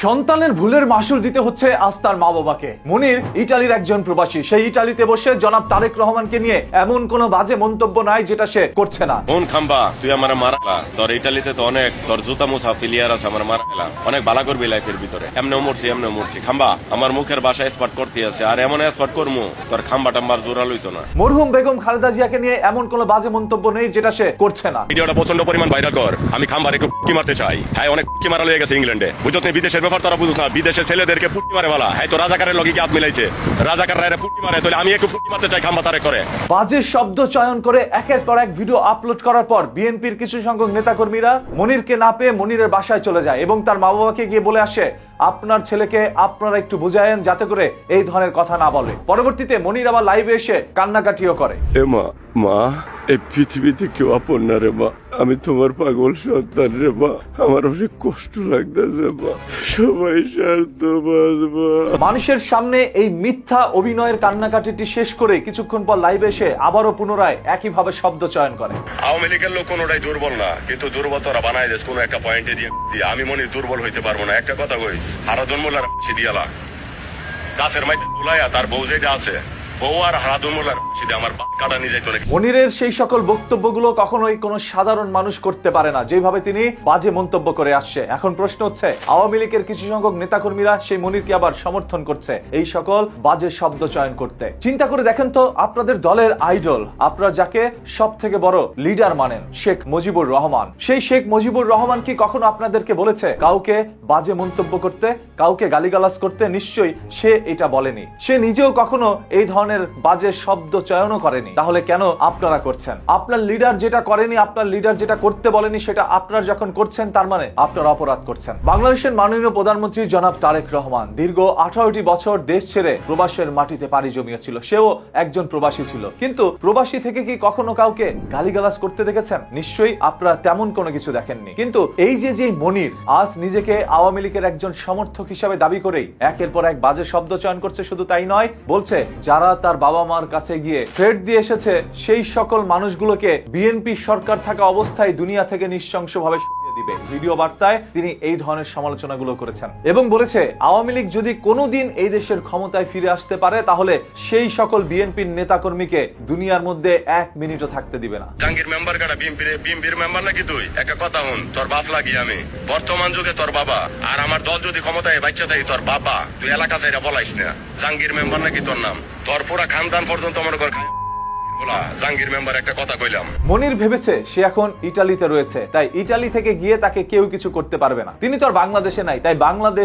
সন্তানের ভুলের মাসুল দিতে হচ্ছে আজ তার মা বাবাকে। মনির ইটালির একজন প্রবাসী, সেই ইটালিতে বসে জনাব তারেক রহমানকে নিয়ে এমন কোন বাজে মন্তব্য নাই যেটা সে করছে না। কোন খাম্বা তুই আমার মারা, তোর ইটালিতে তো অনেক তোর জুতা মুসা ফিলিয়ার আছে, আমার মারা গেলাম অনেক ভালো করবি লাইফের ভিতরে, এমনিও মরছি খাম্বা আমার মুখের বাসা স্পট করতে আছে, আর এমন স্পট করমু তোর খাম্বা টাম্বার জোরা লইতো না। মরহুম বেগম খালেদা জিয়াকে নিয়ে এমন কোন বাজে মন্তব্য নেই যেটা সে করছে না। ভিডিওটা প্রচন্ড পরিমাণ ভাইরাল কর, আমি খাম্বার একটু কি মারতে চাই। হ্যাঁ অনেক কি মারা লয়ে গেছে ইংল্যান্ডে, বুঝতে বিদেশের ব্যাপার তোরা বুঝুস না, বিদেশে ছেলেদেরকে পুটি মারে বলা। হ্যাঁ তো রাজাকারের লগে কি হাত মিলাইছে, রাজাকাররা পুটি মারে, তাহলে আমি একটু পুটি মারতে চাই খাম্বা তারে করে। বাজে শব্দ চয়ন করে একের পর এক ভিডিও আপলোড করার পর বিএনপির কিছু সংখ্যক নেতাকর্মীরা মনিরকে না পেয়ে মনিরের বাসায় চলে যায় এবং তার মা বাবাকে গিয়ে বলে আসে, আপনার ছেলেকে আপনারা একটু বুঝায়েন যাতে করে এই ধরনের কথা না বলে। পরবর্তীতে মনির আবার লাইভে এসে কান্নাকাটিও করে। এ মা এই পৃথিবীতে কেউ আপন না রে মা, আমি তোমার পাগল সন্তান রে মা, আমার অনেক কষ্ট লাগতেছে মা, সবাই স্বার্থবাজ মা। মানুষের সামনে এই মিথ্যা অভিনয়ের কান্নাকাটিটি শেষ করে কিছুক্ষণ পর লাইভে এসে আবারও পুনরায় একইভাবে শব্দ চয়ন করে। আওয়ামী লীগের লোক কোনোটাই দুর্বল না, কিন্তু দুর্বল তোরা বানাই দেশ কোনো একটা পয়েন্টে দিয়ে। আমি মনে দুর্বল হইতে পারবো না, একটা কথা কইস, হারাদন মোল্লার দিয়ালা গাছের মাইতে তুলাইয়া তার বউ যেটা আছে বউ আর হারাদন মোল্লার আমার কাটা নিয়ে যাইতো। মনিরের সেই সকল বক্তব্যগুলো কখনোই কোনো সাধারণ মানুষ করতে পারে না, যেভাবে তিনি বাজে মন্তব্য করে আসছে। এখন প্রশ্ন হচ্ছে, আওয়ামী লীগের কিছু সংখ্যক নেতাকর্মীরা সেই মনিরকে আবার সমর্থন করছে এই সকল বাজে শব্দ চয়ন করতে। চিন্তা করে দেখেন তো, আপনাদের দলের আইডল, আপনারা যাকে সব থেকে বড় লিডার মানেন, শেখ মুজিবুর রহমান, সেই শেখ মুজিবুর রহমান কি কখনো আপনাদেরকে বলেছে কাউকে বাজে মন্তব্য করতে, কাউকে গালিগালাজ করতে? নিশ্চয়ই সে এটা বলেনি। সে নিজেও কখনো এই ধরনের বাজে শব্দ চয়নও করেনি। তাহলে কেন আপনারা করছেন? আপনার লিডার যেটা করেনি, আপনার লিডার যেটা করতে বলেনি, সেটা আপনারা যখন করছেন তার মানে আপনারা অপরাধ করছেন। বাংলাদেশের মাননীয় প্রধানমন্ত্রী জনাব তারেক রহমান দীর্ঘ 18টি বছর দেশ ছেড়ে প্রবাসের মাটিতে পাড়ি জমিয়েছিল। সেও একজন প্রবাসী ছিল, কিন্তু প্রবাসী থেকে কি কখনো কাউকে গালিগালাজ করতে দেখেছেন? নিশ্চয়ই আপনারা তেমন কোনো কিছু দেখেননি। কিন্তু এই যে মনির আজ নিজেকে আওয়ামী লীগের একজন সমর্থক হিসাবে দাবি করেই একের পর এক বাজে শব্দ চয়ন করছে। শুধু তাই নয়, বলছে যারা তার বাবা মার কাছে গিয়ে থ্রেট দিয়ে এসেছে সেই সকল মানুষগুলোকে বিএনপি সরকার থাকা অবস্থায় দুনিয়া থেকে নৃশংসভাবে সরিয়ে দিবে। ভিডিও বার্তায় তিনি এই ধরনের সমালোচনাগুলো করেছেন এবং বলেছে আওয়ামী লীগ যদি কোনোদিন এই দেশের ক্ষমতায় ফিরে আসতে পারে তাহলে সেই সকল বিএনপির নেতাকর্মীকে দুনিয়ার মধ্যে 1 মিনিটও থাকতে দিবে না। জাঙ্গির মেম্বার কাটা বিএনপির মেম্বার নাকি তুই? একটা কথা হুন, তোর বাপ লাগি আমি, বর্তমান যুগে তোর বাবা, আর আমার দল যদি ক্ষমতায় বাচ্চা থাকি তোর বাবা, তুই এলাকা চাইরা বলাইস না। জাঙ্গির মেম্বার নাকি তোর নাম? তোর পুরা খানদান পর্যন্ত আমার ঘর জাঙ্গির মেম্বার। একটা কথা কইলাম, মনির ভেবেছে সে এখন ইটালিতে রয়েছে, তাই ইটালি থেকে গিয়ে তাকে কেউ কিছু করতে পারবে না। তিনি তো আর বাংলাদেশে নাই, তাই বাংলাদেশ